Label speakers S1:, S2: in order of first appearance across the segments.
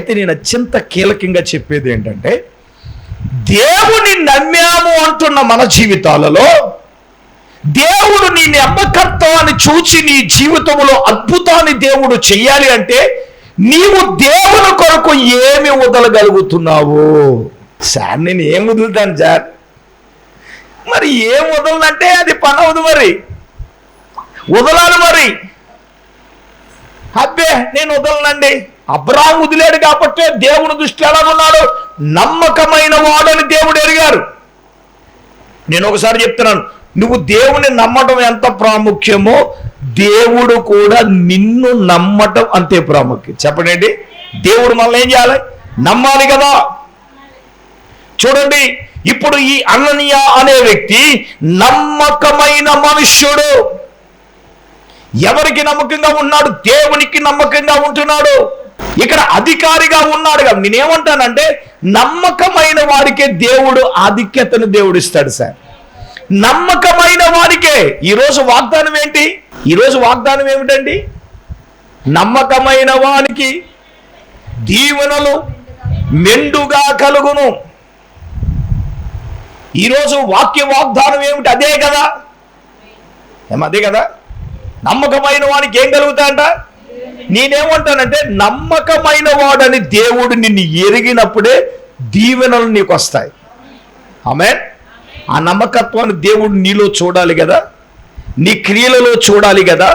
S1: అయితే నేను అత్యంత కీలకంగా చెప్పేది ఏంటంటే, దేవుని నమ్మాము అంటున్న మన జీవితాలలో దేవుడు నీ నమ్మకత్వాన్ని చూచి నీ జీవితంలో అద్భుతాన్ని దేవుడు చెయ్యాలి అంటే నీవు దేవుని కొరకు ఏమి వదలగలుగుతున్నావు? సార్ నేను ఏం వదులుతాను సార్, మరి ఏం వదలంటే అది పని అవదు, మరి వదలాలి. మరి అబ్బే నేను వదలనండి. అబ్రాహాము వదిలేడు కాబట్టి దేవుని దృష్టిలో ఎలాగున్నాడు? నమ్మకమైన వాడని దేవుడు ఎరిగారు. నేను ఒకసారి చెప్తున్నాను, నువ్వు దేవుని నమ్మటం ఎంత ప్రాముఖ్యమో దేవుడు కూడా నిన్ను నమ్మటం అంతే ప్రాముఖ్యం. చెప్పండి, దేవుడు మనల్ని ఏం చేయాలి? నమ్మాలి కదా. చూడండి, ఇప్పుడు ఈ అననీయ అనే వ్యక్తి నమ్మకమైన మనుష్యుడు. ఎవరికి నమ్మకంగా ఉన్నాడు? దేవునికి నమ్మకంగా ఉంటున్నాడు. ఇక్కడ అధికారిగా ఉన్నాడు కదా. నేనేమంటానంటే, నమ్మకమైన వారికే దేవుడు ఆధిక్యతను దేవుడు ఇస్తాడు సార్. నమ్మకమైన వారికే. ఈరోజు వాగ్దానం ఏంటి? ఈరోజు వాగ్దానం ఏమిటండి? నమ్మకమైన వారికి దీవెనలు మెండుగా కలుగును. ఈరోజు వాక్య వాగ్దానం ఏమిటి? అదే కదా. అదే కదా. నమ్మకమైన వానికి ఏం కలుగుతాయంట? నేనేమంటానంటే, నమ్మకమైన వాడని దేవుడు నిన్ను ఎరిగినప్పుడే దీవెనలు నీకు వస్తాయి. ఆమేన్. ఆ నమ్మకత్వాన్ని దేవుడు నీలో చూడాలి కదా, నీ క్రియలలో చూడాలి కదా,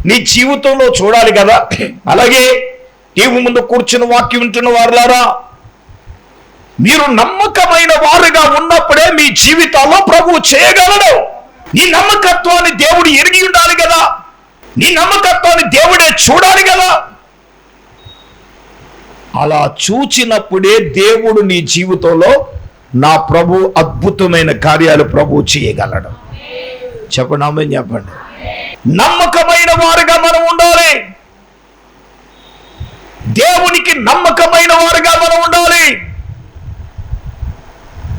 S1: నీ జీవితంలో చూడాలి కదా. అలాగే టీవీ ముందు కూర్చున్న వాక్యం వింటున్న వారులారా, మీరు నమ్మకమైన వారుగా ఉన్నప్పుడే మీ జీవితాల్లో ప్రభువు చేయగలడు. నీ నమ్మకత్వాన్ని దేవుడు ఎరిగి ఉండాలి కదా, నీ నమ్మకత్వాన్ని దేవుడే చూడాలి కదా. అలా చూచినప్పుడే దేవుడు నీ జీవితంలో నా ప్రభు అద్భుతమైన కార్యాలు ప్రభు చేయగలడు. చెప్పండి, ఆమేన్ చెప్పండి. నమ్మకమైన వారుగా మనం ఉండాలి. దేవునికి నమ్మకమైన వారుగా మనం ఉండాలి.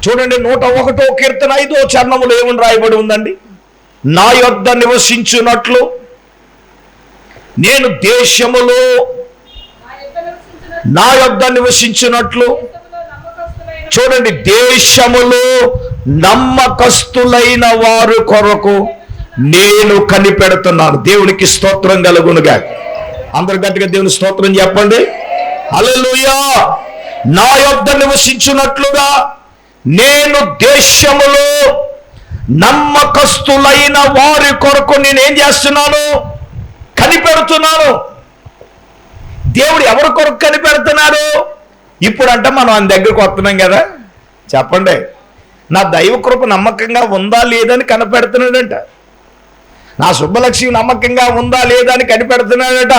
S1: చూడండి, 101వ కీర్తన 5వ చరణములో ఏమని రాయబడి ఉందండి? నా యొద్ద నివసించున్నట్లు నేను దేశములో నా యొద్ద నివసించినట్లు. చూడండి, దేశములో నమ్మకస్తులైన వారు కొరకు నేను కనిపెడుతున్నాను. దేవునికి స్తోత్రం కలుగునుగా. అందరు గట్టిగా దేవుని స్తోత్రం చెప్పండి. హల్లెలూయా. నా యొద్ద నివసించినట్లుగా నేను దేశములో నమ్మకస్తులైన వారి కొరకు నేనేం చేస్తున్నాను? కనిపెడుతున్నాను. దేవుడు ఎవరి కొరకు కనిపెడుతున్నాడు? ఇప్పుడంటే మనం ఆయన దగ్గరకు వస్తున్నాం కదా. చెప్పండి, నా దైవ కృప నమ్మకంగా ఉందా లేదని కనిపెడుతున్నాడట. నా శుభలక్ష్మి నమ్మకంగా ఉందా లేదా అని కనిపెడుతున్నాడట.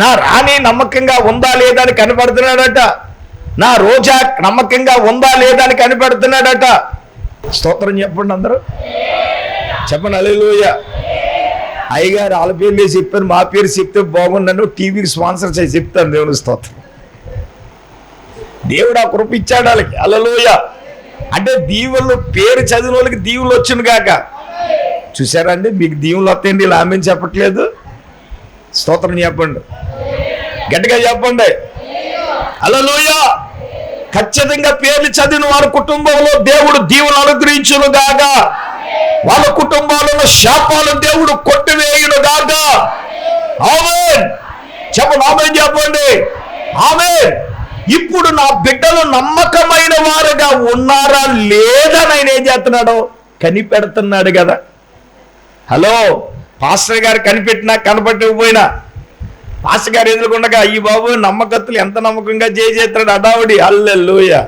S1: నా రాణి నమ్మకంగా ఉందా లేదా అని కనిపెడుతున్నాడట. నా రోజా నమ్మకంగా ఉందా లేదా అని కనిపెడుతున్నాడట. స్తోత్రం చెప్పండి అందరూ. చెప్పండి హల్లెలూయా. అయ్యగారు వాళ్ళ పేర్లు చెప్పారు, మా పేరు చెప్తే బాగుండను, టీవీకి స్పాన్సర్ చేసి చెప్తాను. దేవుని స్తోత్రం. దేవుడు ఆ కృప ఇచ్చాడు వాళ్ళకి. హల్లెలూయా. అంటే దీవుల్లో పేరు చదివిన వాళ్ళకి దీవులు వచ్చింది కాక. చూసారండి, మీకు దీవులు వస్తాయండి. ఇలా ఆమె చెప్పట్లేదు. స్తోత్రం చెప్పండి, గట్టిగా చెప్పండి. హల్లెలూయా. ఖచ్చితంగా పేర్లు చదివిన వారి కుటుంబంలో దేవుడు దీవులు అనుగ్రహించును గాక. వాళ్ళ కుటుంబాలలో శాపాలు దేవుడు కొట్టివేయును గాక. ఆమేన్ చెప్పండి, ఆమేన్ చెప్పండి, ఆమేన్. ఇప్పుడు నా బిడ్డలు నమ్మకమైన వారుగా ఉన్నారా లేదా ఆయన ఏం చేస్తున్నాడు? కనిపెడుతున్నాడు కదా. హలో, పాస్టర్ గారు కనిపెట్టినా కనపట్టకపోయినా పాస్టర్ గారు ఎదుర్కొండగా ఈ బాబు నమ్మకత్తులు ఎంత నమ్మకంగా చేస్తాడు అడావుడి. హల్లెలూయా.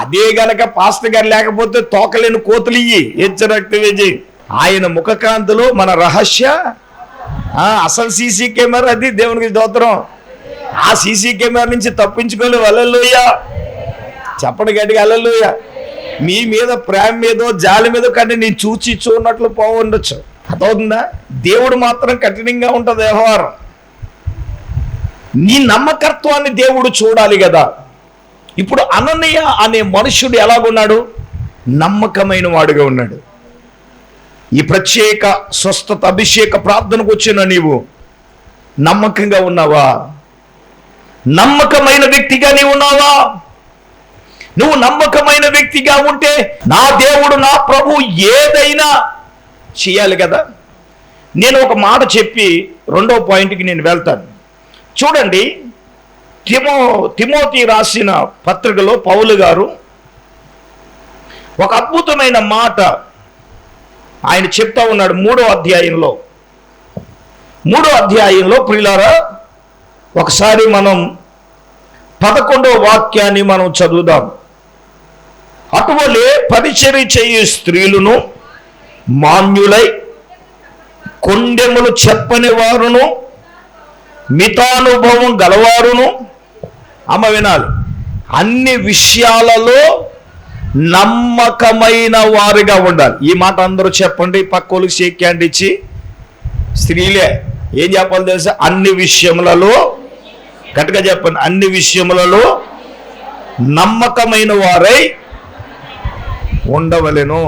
S1: అదే గనక పాస్టర్ గారు లేకపోతే తోకలేని కోతులు ఇయ్యి హెచ్చరక్తవేజీ. ఆయన ముఖకాంతిలో మన రహస్య అసలు సీసీ కెమెరా అది. దేవునికి స్తోత్రం. ఆ సీసీ కెమెరా నుంచి తప్పించుకోలేవు. హల్లెలూయా. చెప్పండి గట్టిగా హల్లెలూయా. మీ మీద ప్రేమ మీదో జాలి మీదో కానీ నేను చూడనట్లు పోవుండొచ్చు. అర్థమవుతుందా? దేవుడు మాత్రం కఠినంగా ఉంటుంది వ్యవహారం. నీ నమ్మకత్వాన్ని దేవుడు చూడాలి కదా. ఇప్పుడు అననీయ అనే మనుష్యుడు ఎలాగున్నాడు? నమ్మకమైన వాడుగా ఉన్నాడు. ఈ ప్రత్యేక స్వస్థత అభిషేక ప్రార్థనకు వచ్చిన నీవు నమ్మకంగా ఉన్నావా? నమ్మకమైన వ్యక్తిగా నీవు ఉన్నావా? నువ్వు నమ్మకమైన వ్యక్తిగా ఉంటే నా దేవుడు నా ప్రభు ఏదైనా చేయాలి కదా. నేను ఒక మాట చెప్పి రెండో పాయింట్కి నేను వెళ్తాను. చూడండి, తిమోతి రాసిన పత్రికలో పౌలు గారు ఒక అద్భుతమైన మాట ఆయన చెప్తా ఉన్నాడు. మూడో అధ్యాయంలో ప్రియులారా, ఒకసారి మనం 11వ వాక్యాన్ని మనం చదువుదాం. అటువలే పరిచర్య చేయు స్త్రీలను మాన్యులై, కొండెములు చెప్పని వారును, మితానుభవం గలవారును, వినాలి, అన్ని విషయాలలో నమ్మకమైన వారుగా ఉండాలి. ఈ మాట అందరూ చెప్పండి, పక్కోళ్ళకి షేక్ హ్యాండ్ ఇచ్చి. స్త్రీలే ఏం చెప్పాలి తెలుసా? అన్ని విషయములలో, గట్టిగా చెప్పండి, అన్ని విషయములలో నమ్మకమైన వారై ఉండవలెను.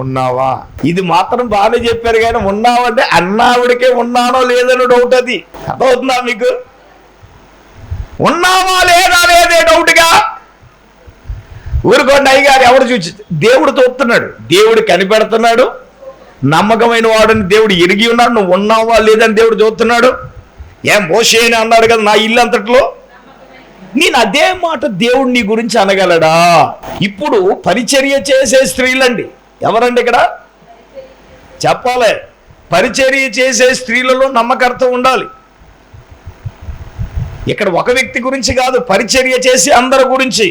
S1: ఉన్నావా? ఇది మాత్రం బాగానే చెప్పారు, కానీ ఉన్నావంటే అన్నావిడికే ఉన్నానో లేదని డౌట్. అది అర్థమవుతుందా మీకు? ఉన్నావా లేదా లేదే డౌట్గా ఊరుకోండి. అయ్యగారు ఎవరు చూసి? దేవుడు చూస్తున్నాడు, దేవుడు కనిపెడుతున్నాడు. నమ్మకమైన వాడని దేవుడు ఎరిగి ఉన్నాడు. నువ్వు ఉన్నావా లేదని దేవుడు చూస్తున్నాడు. మోషే అని అన్నాడు కదా, నా ఇల్లు అంతట్లో. నేను అదే మాట దేవుడు నీ గురించి అనగలడా? ఇప్పుడు పరిచర్య చేసే స్త్రీలండి. ఎవరండి ఇక్కడ చెప్పాలి? పరిచర్య చేసే స్త్రీలలో నమ్మకర్త ఉండాలి. ఇక్కడ ఒక వ్యక్తి గురించి కాదు, పరిచర్య చేసి అందరి గురించి.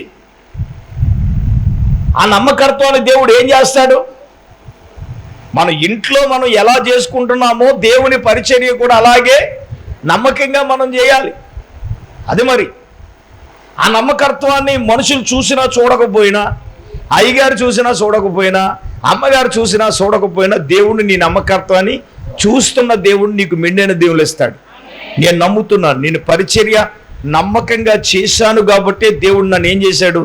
S1: ఆ నమ్మకత్వాన్ని దేవుడు ఏం చేస్తాడు? మన ఇంట్లో మనం ఎలా చేసుకుంటున్నామో దేవుని పరిచర్య కూడా అలాగే నమ్మకంగా మనం చేయాలి. అది మరి ఆ నమ్మకత్వాన్ని మనుషులు చూసినా చూడకపోయినా, అయ్యగారు చూసినా చూడకపోయినా, అమ్మగారు చూసినా చూడకపోయినా, దేవుడిని నీ నమ్మకత్వాన్ని చూస్తున్న దేవుడు నీకు మెండైన దేవుళ్ళు ఇస్తాడు. నేను నమ్ముతున్నాను, నేను పరిచర్య నమ్మకంగా చేశాను కాబట్టి దేవుడు నన్ను ఏం చేశాడు?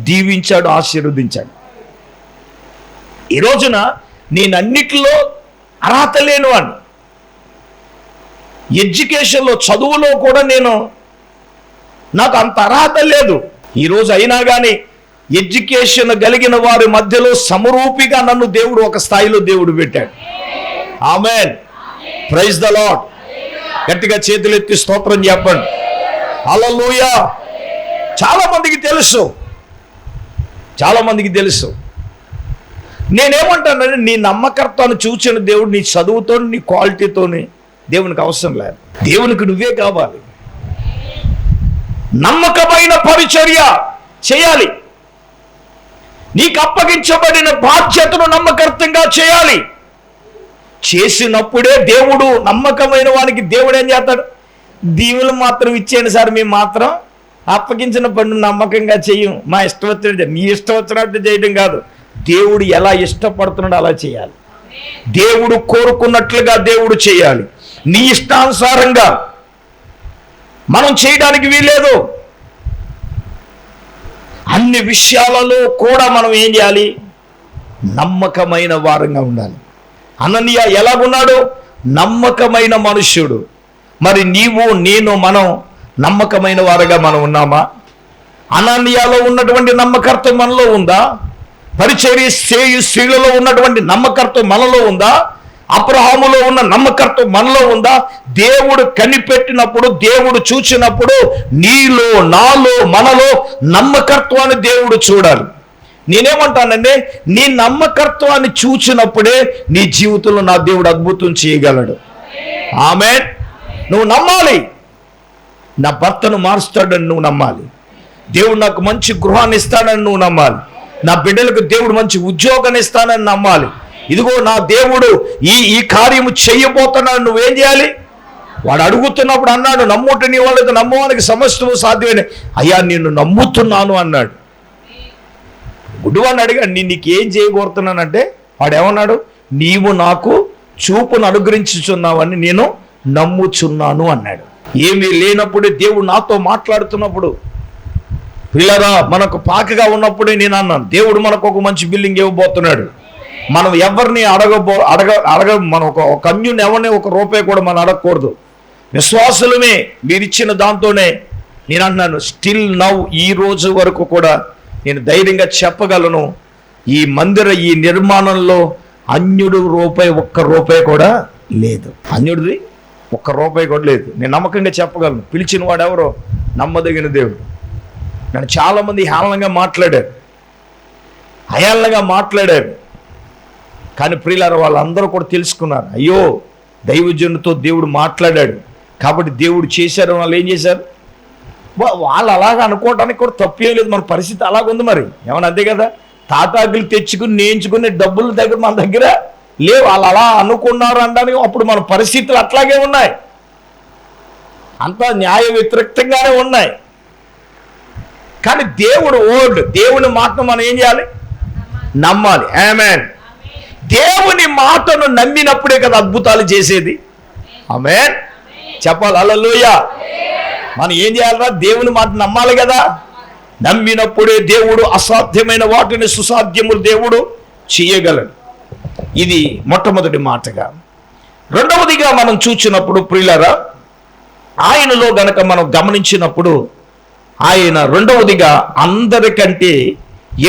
S1: దీవించాడు, ఆశీర్వదించాడు. ఈ రోజున నేను అన్నిటిలో అర్హత లేని వాడిని. ఎడ్యుకేషన్లో, చదువులో కూడా నాకు అంత అర్హత లేదు. ఈరోజు అయినా కానీ ఎడ్యుకేషన్ కలిగిన వారి మధ్యలో సమరూపిగా నన్ను దేవుడు ఒక స్థాయిలో దేవుడు పెట్టాడు. ఆమేన్, ప్రైజ్ ద లార్డ్. గట్టిగా చేతులెత్తి స్తోత్రం చెప్పండి. హల్లెలూయా. చాలా మందికి తెలుసు. నేనేమంటానంటే, నీ నమ్మకత్వాన్ని చూచిన దేవుడు నీ చదువుతో, నీ క్వాలిటీతోని దేవునికి అవసరం లేదు. దేవునికి నువ్వే కావాలి. నమ్మకమైన పరిచర్య చేయాలి. నీకు అప్పగించబడిన బాధ్యతను నమ్మకర్తంగా చేయాలి. చేసినప్పుడే దేవుడు, నమ్మకమైన వానికి దేవుడు ఏం చేస్తాడు? దీవులు మాత్రం ఇచ్చేయండి సార్, మేము మాత్రం అప్పగించిన పనులు నమ్మకంగా చెయ్యం, మా ఇష్టం వచ్చినట్టు. నీ ఇష్టం వచ్చినట్టు చేయడం కాదు, దేవుడు ఎలా ఇష్టపడుతున్నాడో అలా చేయాలి. దేవుడు కోరుకున్నట్లుగా దేవుడు చేయాలి. నీ ఇష్టానుసారంగా మనం చేయడానికి వీలేదు. అన్ని విషయాలలో కూడా మనం ఏం చేయాలి? నమ్మకమైన వారంగా ఉండాలి. అననీయ ఎలాగున్నాడు? నమ్మకమైన మనుష్యుడు. మరి నీవు, నేను, మనం నమ్మకమైన వారుగా మనం ఉన్నామా? అననీయలో ఉన్నటువంటి నమ్మకత్వం మనలో ఉందా? పరిచర్య చేయు స్త్రీలలో ఉన్నటువంటి నమ్మకత్వం మనలో ఉందా? అబ్రహాములో ఉన్న నమ్మకత్వం మనలో ఉందా? దేవుడు కనిపెట్టినప్పుడు, దేవుడు చూచినప్పుడు నీలో, నాలో, మనలో నమ్మకత్వాన్ని దేవుడు చూడాలి. నేనేమంటానంటే, నీ నమ్మకత్వాన్ని చూచినప్పుడే నీ జీవితంలో నా దేవుడు అద్భుతం చేయగలడు. ఆమేన్. నువ్వు నమ్మాలి. నా భర్తను మారుస్తాడని నువ్వు నమ్మాలి. దేవుడు నాకు మంచి గృహాన్ని ఇస్తాడని నువ్వు నమ్మాలి. నా బిడ్డలకు దేవుడు మంచి ఉద్యోగాన్ని ఇస్తానని నమ్మాలి. ఇదిగో నా దేవుడు ఈ కార్యము చేయబోతున్నాడు. నువ్వేం చేయాలి? వాడు అడుగుతున్నప్పుడు అన్నాడు, నమ్ముట నీ వాళ్ళకి నమ్మవానికి సమస్తము సాధ్యమే. అయ్యా నిన్ను నమ్ముతున్నాను అన్నాడు. గుడ్డివాడిని అడిగాడు, నీకేం చేయబోతున్నానంటే వాడు ఏమన్నాడు? నీవు నాకు చూపును అనుగ్రహించుచున్నావని నేను నమ్ముచున్నాను అన్నాడు. ఏమీ లేనప్పుడే దేవుడు నాతో మాట్లాడుతున్నప్పుడు, పిల్లరా మనకు పాకగా ఉన్నప్పుడే నేను అన్నాను, దేవుడు మనకు ఒక మంచి బిల్డింగ్ ఇవ్వబోతున్నాడు. మనం ఎవరిని అడగ మనం ఒక అన్యుని ఎవరిని ఒక రూపాయి కూడా మనం అడగకూడదు. విశ్వాసులమే మీరిచ్చిన దాంతోనే నేను అంటున్నాను, స్టిల్ నౌ ఈ రోజు వరకు కూడా నేను ధైర్యంగా చెప్పగలను, ఈ ఈ నిర్మాణంలో అన్యుడు ఒక్క రూపాయి కూడా లేదు. అన్యుడిది ఒక్క రూపాయి కూడా లేదు. నేను నమ్మకంగా చెప్పగలను. పిలిచిన వాడు ఎవరో నమ్మదగిన దేవుడు. నన్ను చాలామంది హేళనంగా మాట్లాడారు, అయాళనగా మాట్లాడారు. కానీ ప్రియులారా, వాళ్ళందరూ కూడా తెలుసుకున్నారు, అయ్యో దైవజనుడితో దేవుడు మాట్లాడాడు కాబట్టి దేవుడు చేశారు. వాళ్ళు ఏం చేశారు? వాళ్ళు అలాగ అనుకోవడానికి కూడా తప్పేం లేదు. మన పరిస్థితి అలాగుంది. మరి ఏమన్నా అంతే కదా, తాటాకులు తెచ్చుకుని నేర్చుకునే డబ్బుల దగ్గర మన దగ్గర లేవు. వాళ్ళు అలా అనుకున్నారు అనడానికి అప్పుడు మన పరిస్థితులు అట్లాగే ఉన్నాయి. అంతా న్యాయ వ్యతిరేక్తంగానే ఉన్నాయి. కానీ దేవుడు దేవుని మాటను మనం ఏం చేయాలి? నమ్మాలి. ఆమేన్. దేవుని మాటను నమ్మినప్పుడే కదా అద్భుతాలు చేసేది. ఆమేన్ చెప్పాలి. హల్లెలూయా. మనం ఏం చేయాలరా? దేవుని మాట నమ్మాలి కదా. నమ్మినప్పుడే దేవుడు అసాధ్యమైన వాటిని సుసాధ్యములు దేవుడు చేయగలడు. ఇది మొట్టమొదటి మాటగా. రెండవదిగా మనం చూసినప్పుడు ప్రియులారా, ఆయనలో గనక మనం గమనించినప్పుడు ఆయన రెండవదిగా అందరికంటే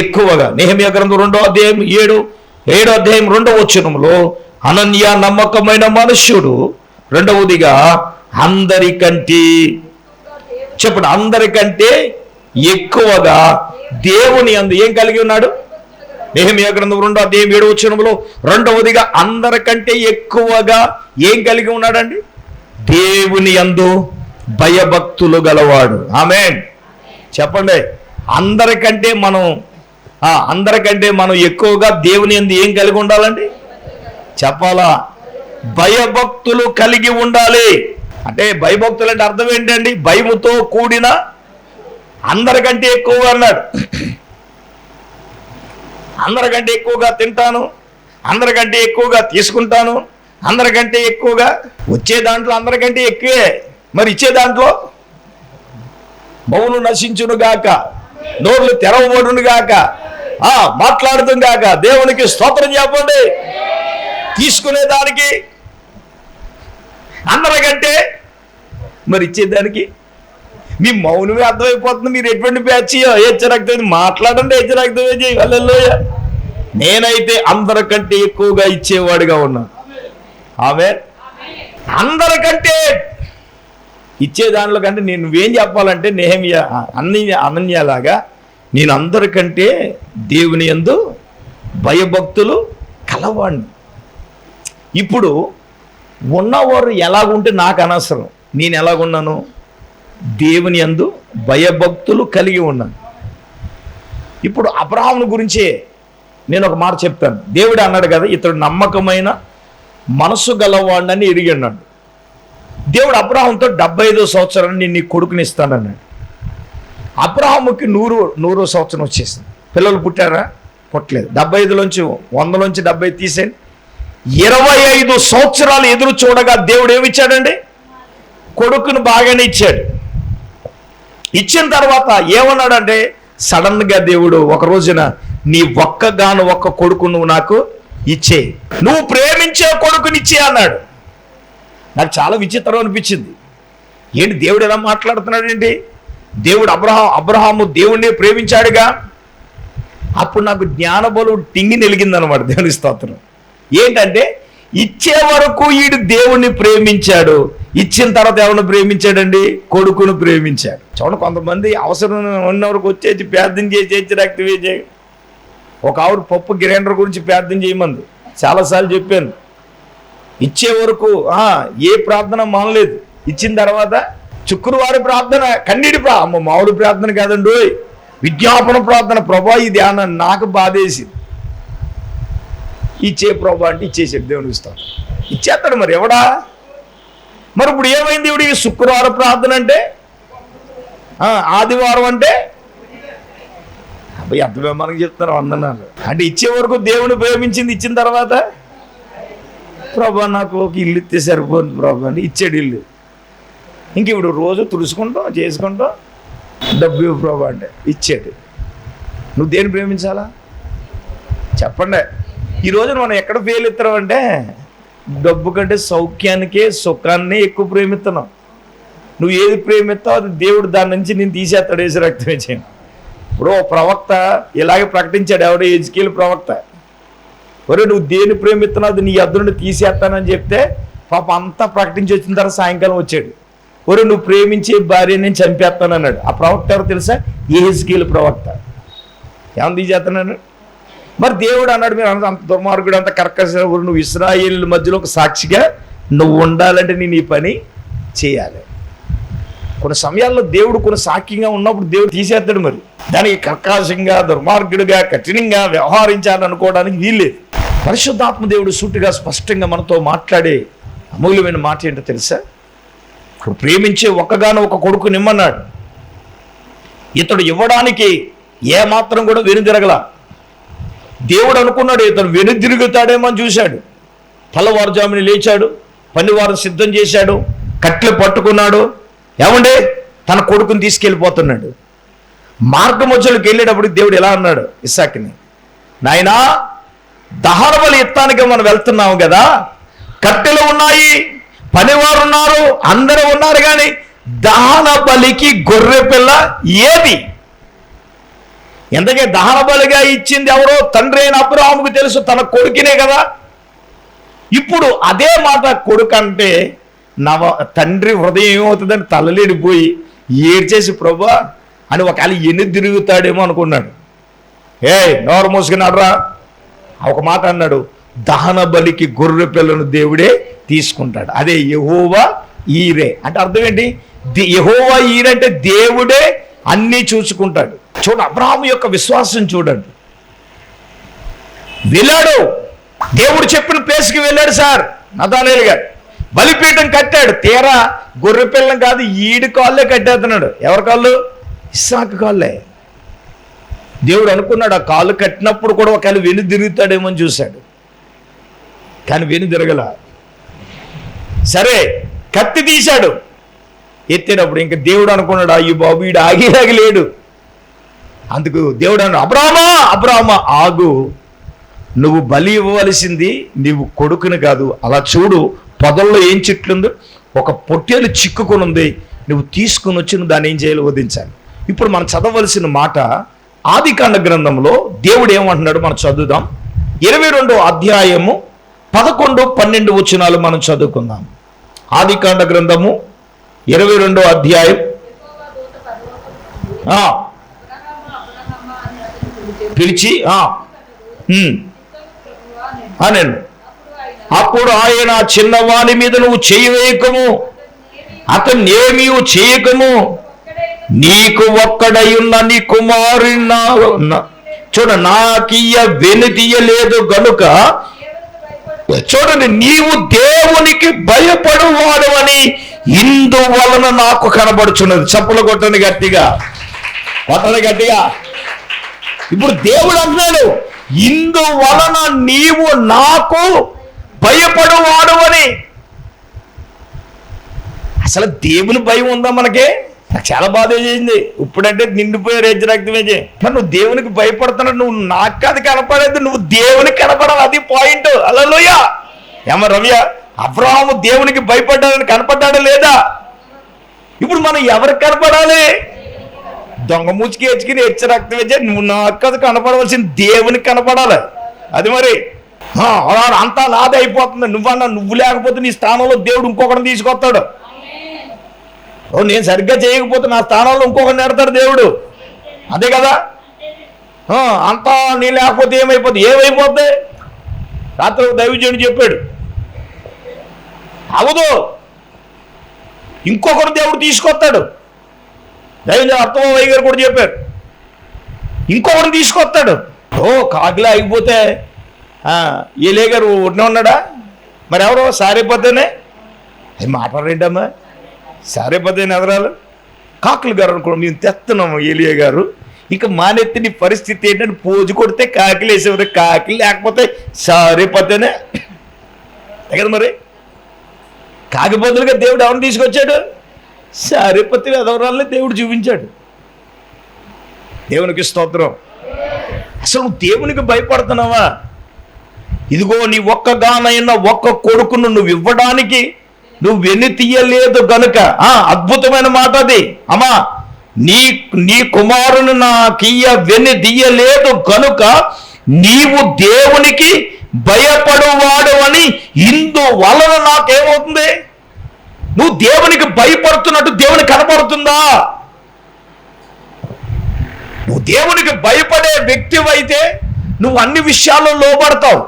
S1: ఎక్కువగా, నెహెమ్యా గ్రంథం 2వ అధ్యాయం 7వ అధ్యాయం 2వ వచనంలో, అనన్య నమ్మకమైన మనుష్యుడు రెండవదిగా అందరికంటే, చెప్పండి, అందరికంటే ఎక్కువగా దేవుని యందు ఏం కలిగి ఉన్నాడు? నెహెమ్యా గ్రంథం 2వ అధ్యాయం 7వ వచనంలో రెండవదిగా అందరికంటే ఎక్కువగా ఏం కలిగి ఉన్నాడండి? దేవుని యందు భయభక్తులు గలవాడు. ఆమేన్ చెప్పండి. అందరికంటే మనం ఎక్కువగా దేవుని యందు ఏం కలిగి ఉండాలండి? చెప్పాలా? భయభక్తులు కలిగి ఉండాలి. అంటే భయభక్తులు అంటే అర్థం ఏంటండి? భయముతో కూడిన, అందరికంటే ఎక్కువగా అన్నాడు. అందరికంటే ఎక్కువగా తింటాను, అందరికంటే ఎక్కువగా తీసుకుంటాను, అందరికంటే ఎక్కువగా వచ్చే దాంట్లో అందరికంటే ఎక్కువే. మరి ఇచ్చే దాంట్లో మౌను నశించును గాక, నోర్లు తెరవబడును గాక, మాట్లాడుతును గాక. దేవునికి స్తోత్రం చెప్పండి. తీసుకునేదానికి అందరికంటే, మరి ఇచ్చేదానికి మీ మౌనమే అర్థమైపోతుంది. మీరు ఎటువంటి బ్యాచ్ హెచ్చరక్తం మాట్లాడండి, హెచ్చరక్తమే చేయి. హల్లెలూయా. నేనైతే అందరికంటే ఎక్కువగా ఇచ్చేవాడిగా ఉన్నాను. ఆమేన్. అందరికంటే ఇచ్చే దానిలో కంటే నువ్వేం చెప్పాలంటే నెహెమ్యా అనన్యలాగా నేను అందరికంటే దేవుని యందు భయభక్తులు కలవాడిని. ఇప్పుడు ఉన్నవారు ఎలాగుంటే నాకు అనవసరం. నేను ఎలాగున్నాను? దేవుని యందు భయభక్తులు కలిగి ఉన్నాను. ఇప్పుడు అబ్రహామును గురించే నేను ఒక మాట చెప్తాను. దేవుడు అన్నాడు కదా, ఇతడు నమ్మకమైన మనసు గలవాడిని ఎరిగి అన్నాడు. దేవుడు అబ్రహాముతో 75వ సంవత్సరం నీ కొడుకుని ఇస్తానన్నాడు. అబ్రహాముకి 100వ సంవత్సరం వచ్చేసింది. పిల్లలు పుట్టారా? పుట్టలేదు. 75లోంచి 100లోంచి 70 తీసేయండి. 25 సంవత్సరాలు ఎదురు చూడగా దేవుడు ఏమిచ్చాడండి? కొడుకును బాగానే ఇచ్చాడు. ఇచ్చిన తర్వాత ఏమన్నాడంటే, సడన్గా దేవుడు ఒక రోజున నీ ఒక్క కొడుకు నువ్వు నాకు ఇచ్చే, నువ్వు ప్రేమించే కొడుకునిచ్చే అన్నాడు. నాకు చాలా విచిత్రం అనిపించింది. ఏంటి దేవుడు ఎలా మాట్లాడుతున్నాడు ఏంటి? దేవుడు అబ్రహాము దేవుణ్ణి ప్రేమించాడుగా. అప్పుడు నాకు జ్ఞానబలు టింగి నెలిగిందనమాట. దేవుని స్తోత్రం. ఏంటంటే ఇచ్చే వరకు ఈడు దేవుణ్ణి ప్రేమించాడు, ఇచ్చిన తర్వాత ఎవరిని ప్రేమించాడండి? కొడుకును ప్రేమించాడు. చూడండి, కొంతమంది అవసరం ఉన్నవరకు వచ్చేసి ప్రార్థన చేసి రక్తవే చేయి. ఒక ఆవిడ పప్పు గ్రైండర్ గురించి ప్రార్థన చేయమంది. చాలాసార్లు చెప్పాను. ఇచ్చే వరకు ఏ ప్రార్థన మానలేదు. ఇచ్చిన తర్వాత శుక్రవారి ప్రార్థన, కన్నీటి మామూలు ప్రార్థన కాదండి, విజ్ఞాపన ప్రార్థన. ప్రభా ఇది నాకు బాధేసింది. ఇచ్చే ప్రభా అంటే ఇచ్చేసాడు. దేవుని ఇస్తాడు, ఇచ్చేస్తాడు. మరి ఎవడా? మరి ఇప్పుడు ఏమైంది? ఇవిడికి శుక్రవారం ప్రార్థన అంటే, ఆదివారం అంటే అబ్బాయి అర్థమే మనకు చెప్తారు వందనాలు. అంటే ఇచ్చే వరకు దేవుని ప్రేమించింది, ఇచ్చిన తర్వాత ప్రభా నాకు ఒక ఇల్లు ఇస్తే సరిపోతుంది ప్రభా అని ఇచ్చాడు ఇల్లు. ఇంక ఇప్పుడు రోజు తుడుచుకుంటాం చేసుకుంటాం, డబ్బు ప్రభా అంటే ఇచ్చాడు. నువ్వు దేన్ని ప్రేమించాలా చెప్పండి? ఈ రోజున మనం ఎక్కడ ఫెయిల్ ఇస్తున్నాం అంటే, డబ్బు కంటే సౌఖ్యానికే సుఖాన్ని ఎక్కువ ప్రేమిస్తున్నాం. నువ్వు ఏది ప్రేమిస్తావు అది దేవుడు దాని నుంచి నేను తీసేస్తాడు యేసు రక్తం వేసాను. ఇప్పుడు ప్రవక్త ఇలాగే ప్రకటించాడు, ఎవడో ఎజ్కేలు ప్రవక్త. ఒరే నువ్వు దేని ప్రేమిస్తున్నావు అది నీ యొద్ద నుండి తీసేస్తానని చెప్తే పాప అంతా ప్రకటించి వచ్చిన తర్వాత సాయంకాలం వచ్చాడు. ఒరే నువ్వు ప్రేమించే భార్య నేను చంపేస్తానన్నాడు. ఆ ప్రవక్త ఎవరు తెలుసా? ఎజ్కేలు ప్రవక్త. ఏమన్నా తీసేస్తానన్నాడు. మరి దేవుడు అన్నాడు, మీరు అంత దుర్మార్గుడు, అంత కర్కశ, నువ్వు ఇశ్రాయేలు మధ్యలో ఒక సాక్షిగా నువ్వు ఉండాలంటే నేను ఈ పని చేయాలి. కొన్ని సమయాల్లో దేవుడు కొన్ని సాక్షిగా ఉన్నప్పుడు దేవుడు తీసేస్తాడు. మరి దానికి కర్కశంగా, దుర్మార్గుడిగా, కఠినంగా వ్యవహరించాలనుకోవడానికి వీల్లేదు. పరిశుద్ధాత్మ దేవుడు సూటిగా స్పష్టంగా మనతో మాట్లాడే అమూల్యమైన మాట ఏంటో తెలుసా? ఇప్పుడు ప్రేమించే ఒక్కగానో ఒక కొడుకు నిమ్మన్నాడు. ఇతడు ఇవ్వడానికి ఏమాత్రం కూడా వెనుదిరగల. దేవుడు అనుకున్నాడు ఇతను వెనుదిరుగుతాడేమో అని చూశాడు. తెల్లవారుజామున లేచాడు, పనివారు సిద్ధం చేశాడు, కట్టెలు పట్టుకున్నాడు. ఏమండే తన కొడుకుని తీసుకెళ్ళిపోతున్నాడు. మార్గ మధ్యలోకి వెళ్ళేటప్పుడు దేవుడు ఎలా అన్నాడు ఇస్సాకుని, నాయనా దహన బలి ఎత్తానికి మనం వెళ్తున్నాము కదా, కట్టెలు ఉన్నాయి, పనివారు ఉన్నారు, అందరూ ఉన్నారు, కానీ దహన బలికి గొర్రె పిల్ల ఏది? ఎందుకే దహన బలిగా ఇచ్చింది ఎవరో? తండ్రి అయిన అబ్రాహాముకు తెలుసు, తన కొడుకునే కదా. ఇప్పుడు అదే మాట కొడుకు అంటే తండ్రి హృదయం ఏమవుతుందని తలలేడిపోయి ఏడ్చేసి ప్రభా అని ఒకవేళ ఎన్ని తిరుగుతాడేమో అనుకున్నాడు. నోరు మూసుకున్నాడురా ఒక మాట అన్నాడు, దహన బలికి గొర్రె పిల్లను దేవుడే తీసుకుంటాడు. అదే యెహోవా ఈరే అంటే అర్థం ఏంటి? యెహోవా ఈరే అంటే దేవుడే అన్నీ చూసుకుంటాడు. చూడండి అబ్రాహాము యొక్క విశ్వాసం చూడండి. వెళ్ళాడు, దేవుడు చెప్పిన ప్లేస్కి వెళ్ళాడు. సార్ నతానేలు గారు బలిపీఠం కట్టాడు. తీరా గొర్రె పిల్లని కాదు, ఈడి కాళ్ళే కట్టేస్తున్నాడు. ఎవరి కాళ్ళు? ఇస్సాకు కాళ్ళే. దేవుడు అనుకున్నాడు ఆ కాళ్ళు కట్టినప్పుడు కూడా ఒకవేళ వెను తిరుగుతాడేమో అని చూశాడు, కానీ వెను తిరగల. సరే కత్తి తీశాడు, ఎత్తేటప్పుడు ఇంకా దేవుడు అనుకున్నాడు అయ్యో బాబు వీడు ఆగి లేడు. అందుకు దేవుడు అన్నాడు, అబ్రామా అబ్రామా ఆగు, నువ్వు బలి ఇవ్వవలసింది నీవు కొడుకుని కాదు. అలా చూడు పొదల్లో ఏం చెట్లుందో, ఒక పొట్టేలు చిక్కుకొని ఉంది, నువ్వు తీసుకుని వచ్చి నువ్వు దాన్ని ఏం చేయాలి? వధించాలి. ఇప్పుడు మనం చదవలసిన మాట ఆదికాండ గ్రంథంలో దేవుడు ఏమంటున్నాడు మనం చదువుదాం. 22వ అధ్యాయము 11, 12 వచనాలు మనం చదువుకుందాం. ఆదికాండ గ్రంథము 22వ అధ్యాయం పిలిచి నేను అప్పుడు ఆయన చిన్నవాని మీద నువ్వు చేయవేయకము, అతన్ని ఏమీ చేయకము, నీకు ఒక్కడయున్న నీ కుమారుని చూడ నాకియ్య వెనుతీయలేదు గనుక చూడండి నీవు దేవునికి భయపడువాడు అని ఇందువలన నాకు కనబడుచున్నది. చప్పులు కొట్టండి గట్టిగా, కొట్టండి గట్టిగా. ఇప్పుడు దేవుడు అంటున్నాడు ఇందువలన నీవు నాకు భయపడువాడు అని. అసలు దేవుని భయం ఉందా మనకి? నాకు చాలా బాధ చేసింది. ఇప్పుడంటే నిండిపోయే రేజు రక్తమే. మరి నువ్వు దేవునికి భయపడుతున్నావు, నువ్వు నాకు అది కనపడేది, నువ్వు దేవునికి కనపడాలి. అది పాయింట్. హల్లెలూయా. ఏమ రవ్య అబ్రాహాము దేవునికి భయపడ్డాడని కనపడ్డాడా లేదా? ఇప్పుడు మనం ఎవరికి కనపడాలి? దొంగ మూచికి హెచ్చుకుని హెచ్చ రక్తం వేసే నువ్వు నాకు అది కనపడవలసిన దేవునికి కనపడాలి. అది మరి అంతా నాదే అయిపోతుంది. నువ్వు లేకపోతే నీ స్థానంలో దేవుడు ఇంకొకరిని తీసుకొస్తాడు. నేను సరిగ్గా చేయకపోతే నా స్థానంలో ఇంకొకరిని నెడతాడు దేవుడు. అదే కదా. అంతా నీ లేకపోతే ఏమైపోద్ది? రాత్రి దైవజనుడు చెప్పాడు, అవదు ఇంకొకరు దేవుడు తీసుకొస్తాడు. దైవజనుడు అర్థమయ్య గారు కూడా చెప్పారు, ఇంకొకరిని తీసుకొస్తాడు. కాకిలా ఆగిపోతే ఏలే గారు ఒడినే ఉన్నాడా? మరి ఎవరో సారైపోతేనే అది మాట్లాడేంటమ్మా, సారైపోతేనే ఎదరాలు కాకులు గారు అనుకోండి, మేము తెస్తున్నాము ఏలియా గారు, ఇక మానెత్తిని పరిస్థితి ఏంటంటే పోజు కొడితే కాకిలు వేసేవారు, కాకిలు లేకపోతే సారైపోతేనే కదా. మరి కాకిపోతులుగా దేవుడు ఎవరిని తీసుకొచ్చాడు? సారైపోతే ఎదవరాలని దేవుడు చూపించాడు. దేవునికి స్తోత్రం. అసలు నువ్వు దేవునికి భయపడుతున్నావా? ఇదిగో నీ ఒక్కగానైనా ఒక్క కొడుకును నువ్వు ఇవ్వడానికి నువ్వు వెన్ను తీయలేదు గనుక. అద్భుతమైన మాట అది. అమ్మా, నీ కుమారుని నాకియ్య వెన్ను తీయలేదు గనుక నీవు దేవునికి భయపడువాడు అని ఇందువలన నాకేమవుతుంది? నువ్వు దేవునికి భయపడుతున్నట్టు దేవునికి కనపడుతుందా? నువ్వు దేవునికి భయపడే వ్యక్తివైతే నువ్వు అన్ని విషయాల్లో లోబడతావు.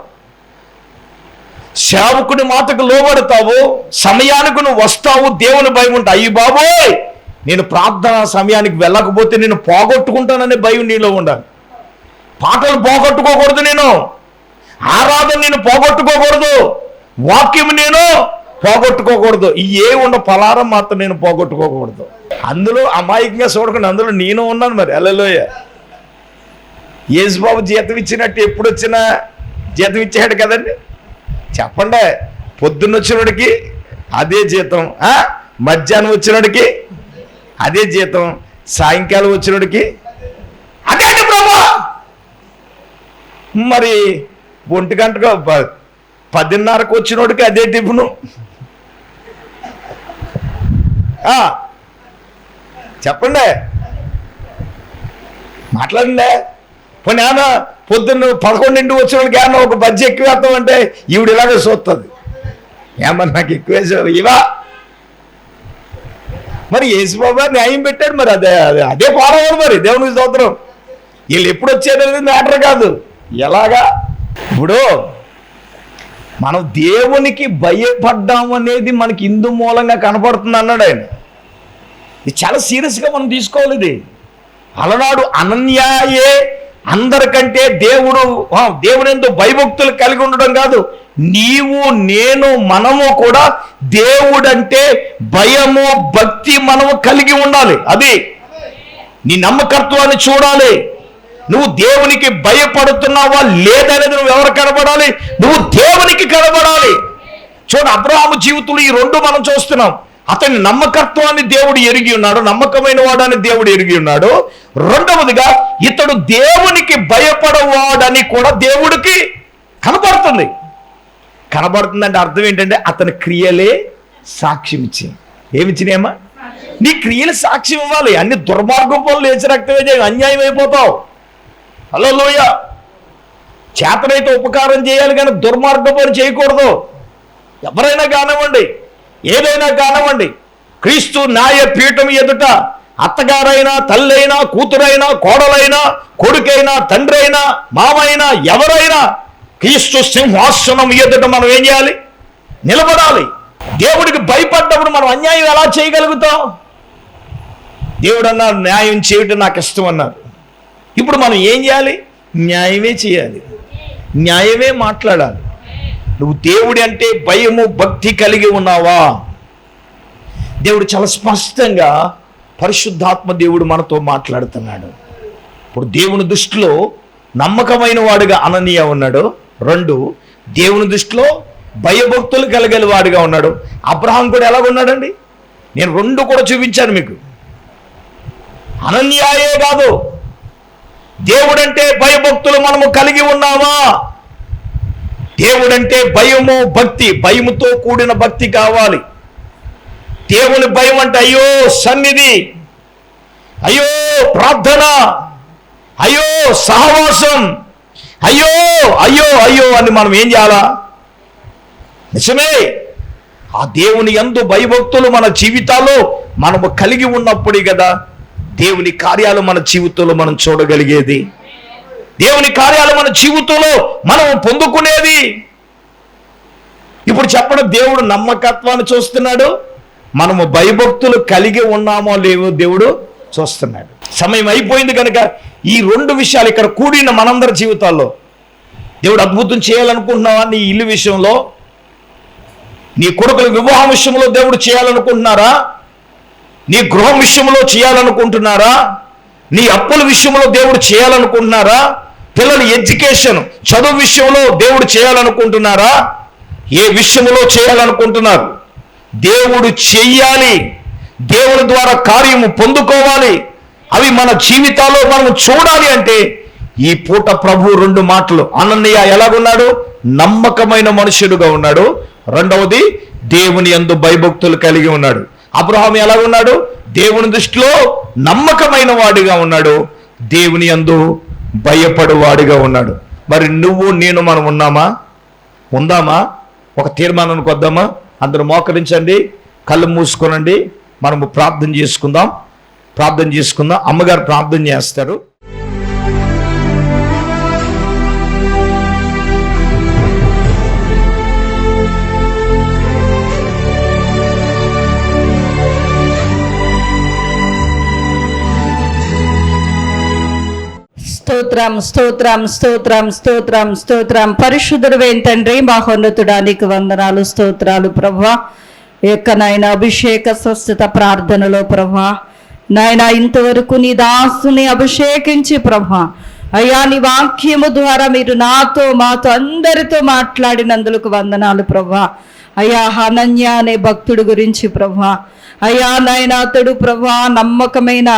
S1: సేవకుని మాటకు లోబడతావు, సమయానికి నువ్వు వస్తావు, దేవుని భయం ఉంటావు. అయ్యి బాబోయ్, నేను ప్రార్థనా సమయానికి వెళ్ళకపోతే నేను పోగొట్టుకుంటాననే భయం నీలో ఉండాలి. పాటలు పోగొట్టుకోకూడదు, నేను ఆరాధన నేను పోగొట్టుకోకూడదు, వాక్యం నేను పోగొట్టుకోకూడదు, ఏ ఉన్న పలారం మాత్రం నేను పోగొట్టుకోకూడదు. అందులో అమాయకంగా చూడకుండా అందులో నేను ఉన్నాను. మరి హల్లెలూయా. యేసుబాబు జీతం ఇచ్చినట్టు ఎప్పుడు వచ్చినా జీతం ఇచ్చాడు కదండి. చెప్పండి, పొద్దున్న వచ్చినోడికి అదే జీతం, మధ్యాహ్నం వచ్చినోడికి అదే జీతం, సాయంకాలం వచ్చినోడికి అదే ప్రభు. మరి 1 గంటకు 10:30కు వచ్చినోడికి అదే టిఫిను. చెప్పండి, మాట్లాడండి. పోనీ ఏమన్నా పొద్దున్న 11 వచ్చినోడికి ఏమన్నా ఒక బజ్జి ఎక్కువ వేస్తామంటే ఈవిడ ఇలాగే చూస్తుంది, ఏమన్నా నాకు ఎక్కువ వేసావు ఇవా. మరి యేసుబాబు న్యాయం పెట్టాడు, మరి అదే ఫాలో అవ్వదు. మరి దేవునికి స్తోత్రం. వీళ్ళు ఎప్పుడు వచ్చేది మ్యాటర్ కాదు, ఎలాగా. ఇప్పుడు మనం దేవునికి భయపడ్డాం అనేది మనకి ఇందు మూలంగా కనపడుతుంది అన్నాడు ఆయన. ఇది చాలా సీరియస్గా మనం తీసుకోవాలి. ఇది అలనాడు అనన్యాయే అందరికంటే దేవుడెంతో భయభక్తులు కలిగి ఉండడం కాదు, నీవు నేను మనము కూడా దేవుడంటే భయము భక్తి మనము కలిగి ఉండాలి. అది నీ నమ్మకత్వాన్ని చూడాలి. నువ్వు దేవునికి భయపడుతున్నావా లేదనేది నువ్వు ఎవరు కనబడాలి? నువ్వు దేవునికి కనబడాలి. చూడు, అబ్రహాము జీవితంలో ఈ రెండు మనం చూస్తున్నాం. అతని నమ్మకత్వాన్ని దేవుడు ఎరిగి ఉన్నాడు, నమ్మకమైన వాడని దేవుడు ఎరిగి ఉన్నాడు. రెండవదిగా ఇతడు దేవునికి భయపడవాడని కూడా దేవుడికి కనబడుతుంది. కనబడుతుందంటే అర్థం ఏంటంటే అతని క్రియలే సాక్ష్యం ఇచ్చింది. ఏమిచ్చినాయమ్మా? నీ క్రియలు సాక్ష్యం ఇవ్వాలి. అన్ని దుర్మార్గం పనులు లేచి రక్తమే చేయ, అన్యాయం అయిపోతావు. హల్లెలూయా. చేతనైతే ఉపకారం చేయాలి కానీ దుర్మార్గ పని చేయకూడదు. ఎవరైనా కానివ్వండి, ఏదైనా కానివ్వండి, క్రీస్తు న్యాయ పీఠం ఎదుట అత్తగారైనా, తల్లైనా, కూతురైనా, కోడలైనా, కొడుకైనా, తండ్రి అయినా, మామైనా, ఎవరైనా క్రీస్తు సింహాసనం ఎదుట మనం ఏం చేయాలి? నిలబడాలి. దేవుడికి భయపడ్డప్పుడు మనం అన్యాయం ఎలా చేయగలుగుతాం? దేవుడు అన్నారు, న్యాయం చేయటం నాకు ఇష్టం అన్నారు. ఇప్పుడు మనం ఏం చేయాలి? న్యాయమే చేయాలి, న్యాయమే మాట్లాడాలి. నువ్వు దేవుడి అంటే భయము భక్తి కలిగి ఉన్నావా? దేవుడు చాలా స్పష్టంగా పరిశుద్ధాత్మ దేవుడు మనతో మాట్లాడుతున్నాడు. ఇప్పుడు దేవుని దృష్టిలో నమ్మకమైన వాడుగా అననీయ ఉన్నాడు. 2, దేవుని దృష్టిలో భయభక్తులు కలిగల వాడుగా ఉన్నాడు. అబ్రహాం కూడా ఎలాగున్నాడండి? నేను 2 కూడా చూపించాను మీకు. అనన్యాయే కాదు, దేవుడంటే భయభక్తులు మనము కలిగి ఉన్నావా? దేవుడంటే భయము భక్తి, భయముతో కూడిన భక్తి కావాలి. దేవుని భయం అంటే అయ్యో సన్నిధి, అయ్యో ప్రార్థన, అయ్యో సహవాసం, అయ్యో అయ్యో అయ్యో అని మనం ఏం చేయాలా? నిజమే, ఆ దేవుని యందు భయభక్తులు మన జీవితాల్లో మనము కలిగి ఉన్నప్పుడే కదా దేవుని కార్యాలు మన జీవితంలో మనం చూడగలిగేది, దేవుని కార్యాలు మన జీవితంలో మనం పొందుకునేది. ఇప్పుడు చెప్పడం, దేవుడు నమ్మకత్వాన్ని చూస్తున్నాడు, మనము భయభక్తులు కలిగి ఉన్నామో లేవో దేవుడు చూస్తున్నాడు. సమయం అయిపోయింది కనుక ఈ 2 విషయాలు ఇక్కడ కూడిన మనందరి జీవితాల్లో దేవుడు అద్భుతం చేయాలనుకుంటున్నావా? నీ ఇల్లు విషయంలో, నీ కొడుకుల వివాహం విషయంలో దేవుడు చేయాలనుకుంటున్నారా? నీ గృహం విషయంలో చేయాలనుకుంటున్నారా? నీ అప్పుల విషయంలో దేవుడు చేయాలనుకుంటున్నారా? పిల్లల ఎడ్యుకేషన్ చదువు విషయంలో దేవుడు చేయాలనుకుంటున్నారా? ఏ విషయంలో చేయాలనుకుంటున్నారు? దేవుడు చెయ్యాలి, దేవుని ద్వారా కార్యము పొందుకోవాలి, అవి మన జీవితాల్లో మనం చూడాలి అంటే ఈ పూట ప్రభు 2 మాటలు. అననీయ ఎలాగున్నాడు? నమ్మకమైన మనుషుడుగా ఉన్నాడు. 2వది దేవుని యందు భయభక్తులు కలిగి ఉన్నాడు. అబ్రహాము ఎలా ఉన్నాడు? దేవుని దృష్టిలో నమ్మకమైన వాడిగా ఉన్నాడు, దేవుని యందు భయపడువాడిగా ఉన్నాడు. మరి నువ్వు నేను మనం ఉందామా? ఒక తీర్మానానికి వద్దామా? అందరూ మోకరించండి, కళ్ళు మూసుకోనండి, మనము ప్రార్థన చేసుకుందాం. అమ్మగారు ప్రార్థన చేస్తారు.
S2: స్తోత్రం స్తోత్రం స్తోత్రం స్తోత్రం స్తోత్రం. పరిశుద్ధుడైన తండ్రి, మహోన్నతుడా, నీకు వందనాలు, స్తోత్రాలు ప్రభువా. నాయన అభిషేక స్వస్థత ప్రార్థనలో ప్రభువా, నాయన ఇంతవరకు నీ దాసుని అభిషేకించి ప్రభువా, అయ్యా నీ వాక్యము ద్వారా మీరు నాతో మాతో అందరితో మాట్లాడినందుకు వందనాలు ప్రభువా. అయ్యా హనన్య అనే భక్తుడి గురించి ప్రభువా, అయ్యా నాయన అతడు ప్రభువా నమ్మకమైన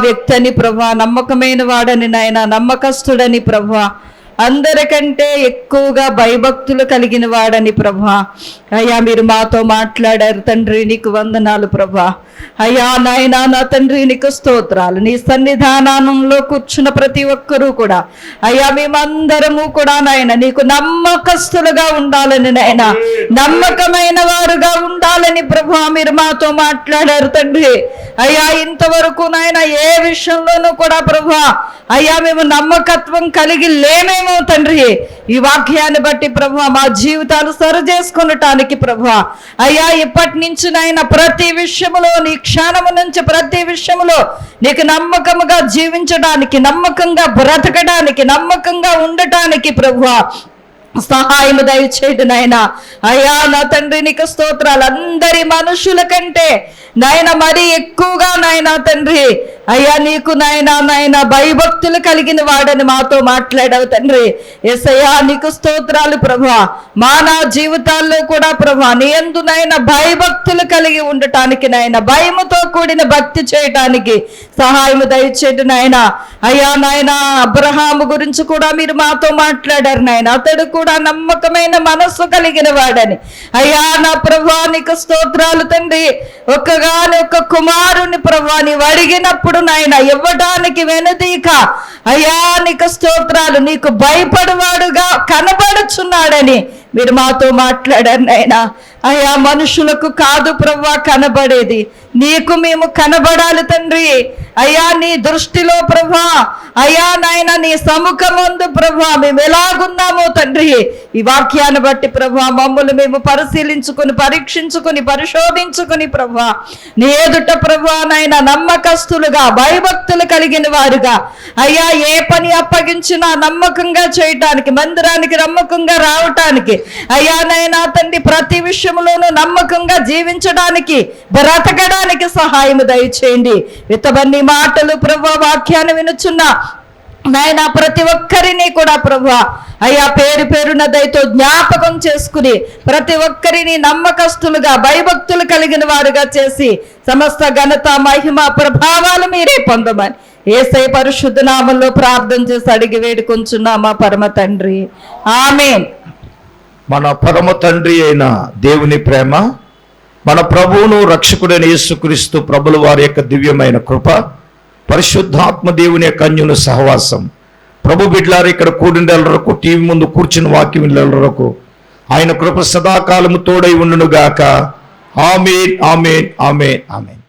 S2: వ్యక్తి అని ప్రభువా, నమ్మకమైన వాడని నాయన, నమ్మకస్తుడని ప్రభువా, అందరికంటే ఎక్కువగా భయభక్తులు కలిగిన వాడని ప్రభువా, అయ్యా మీరు మాతో మాట్లాడారు తండ్రి, నీకు వందనాలు ప్రభువా. అయ్యా నాయనా నా తండ్రి నీకు స్తోత్రాలు. నీ సన్నిధానంలో కూర్చున్న ప్రతి ఒక్కరూ కూడా అయ్యా మేమందరము కూడా నాయన నీకు నమ్మకస్తులుగా ఉండాలని, నాయన నమ్మకమైన వారుగా ఉండాలని ప్రభువా మీరు మాతో మాట్లాడారు తండ్రి. అయ్యా ఇంతవరకు నాయన ఏ విషయంలోనూ కూడా ప్రభువా అయ్యా మేము నమ్మకత్వం కలిగి లేమేమో తండ్రి. ఈ వాక్యాన్ని బట్టి ప్రభువా మా జీవితాలు సరి చేసుకునటానికి ప్రభువా అయ్యా ఇప్పటి నుంచి నాయన ప్రతి విషయములో, నీ క్షణము నుంచి ప్రతి విషయములో నీకు నమ్మకముగా జీవించడానికి, నమ్మకంగా బ్రతకడానికి, నమ్మకంగా ఉండటానికి ప్రభువా సహాయం దయచేయండి నాయన. అయ్యా నా తండ్రి నీకు స్తోత్రాలు. అందరి మనుషుల కంటే నాయన మరీ ఎక్కువగా నాయన తండ్రి అయ్యా నీకు నాయన భయభక్తులు కలిగిన వాడని మాతో మాట్లాడావు తండ్రి. యేసయ్యా నీకు స్తోత్రాలు ప్రభువా. నా జీవితాల్లో కూడా ప్రభువా నీ యందు నాయన భయభక్తులు కలిగి ఉండటానికి, నాయన భయముతో కూడిన భక్తి చేయటానికి సహాయం దయచేయండి నాయన. అయ్యా నాయన అబ్రహాము గురించి కూడా మీరు మాతో మాట్లాడారు నాయన. అతడు కూడా నమ్మకమైన మనస్సు కలిగిన వాడని. అయ్యా నా ప్రభువా నీకు స్తోత్రాలు తండ్రి. ఒక్క కుమారుని ప్రభువా నీవు అడిగినప్పుడు నాయన ఇవ్వడానికి వెనుదీక అయ్యా నీకు స్తోత్రాలు. నీకు భయపడవాడుగా కనబడుచున్నాడని మీరు మాతో మాట్లాడారు నాయన. అయ్యా మనుషులకు కాదు ప్రభువా కనబడేది, నీకు మేము కనబడాలి తండ్రి. అయ్యా నీ దృష్టిలో ప్రభువా అయ్యా నాయన నీ సముఖమందు ప్రభువా మేము ఎలాగున్నామో తండ్రి, ఈ వాక్యాన్ని బట్టి ప్రభువా మమ్మల్ని మేము పరిశీలించుకుని, పరీక్షించుకుని, పరిశోధించుకుని ప్రభువా నీ ఎదుట ప్రభువా నాయన నమ్మకస్తులుగా, భయభక్తులు కలిగిన వారుగా అయ్యా ఏ పని అప్పగించినా నమ్మకంగా చేయటానికి, మందిరానికి నమ్మకంగా రావటానికి అయ్యా నాయన తండ్రి ప్రతి విషయంలోనూ నమ్మకంగా జీవించడానికి, బ్రతకడానికి సహాయం దయచేయండి. విత్తబన్ని మాటలు ప్రభువా వాక్యాన్ని వినుచున్న నాయన ప్రతి ఒక్కరిని కూడా ప్రభువా అయ్యా పేరు పేరున దయతో జ్ఞాపకం చేసుకుని ప్రతి ఒక్కరిని నమ్మకస్తులుగా, భయభక్తులు కలిగిన వారుగా చేసి సమస్త ఘనత, మహిమ, ప్రభావాలు మీరే పొందమని యేసయ్య పరిశుద్ధ నామములో ప్రార్థన చేసి అడిగి వేడుకొంచున్నామా పరమ తండ్రి, ఆమేన్.
S1: మన పరమ తండ్రి అయిన దేవుని ప్రేమ, మన ప్రభువును రక్షకుడైన యేసుక్రీస్తు ప్రభుల వారి యొక్క దివ్యమైన కృప, పరిశుద్ధాత్మ దేవుని యొక్క అన్యోన్య సహవాసం, ప్రభు బిడ్డలారు ఇక్కడ కూడినెల్లరకు, టీవీ ముందు కూర్చుని వాక్యం వినేల్లరకు ఆయన కృప సదాకాలము తోడై ఉండును గాక. ఆమేన్, ఆమేన్, ఆమేన్, ఆమేన్.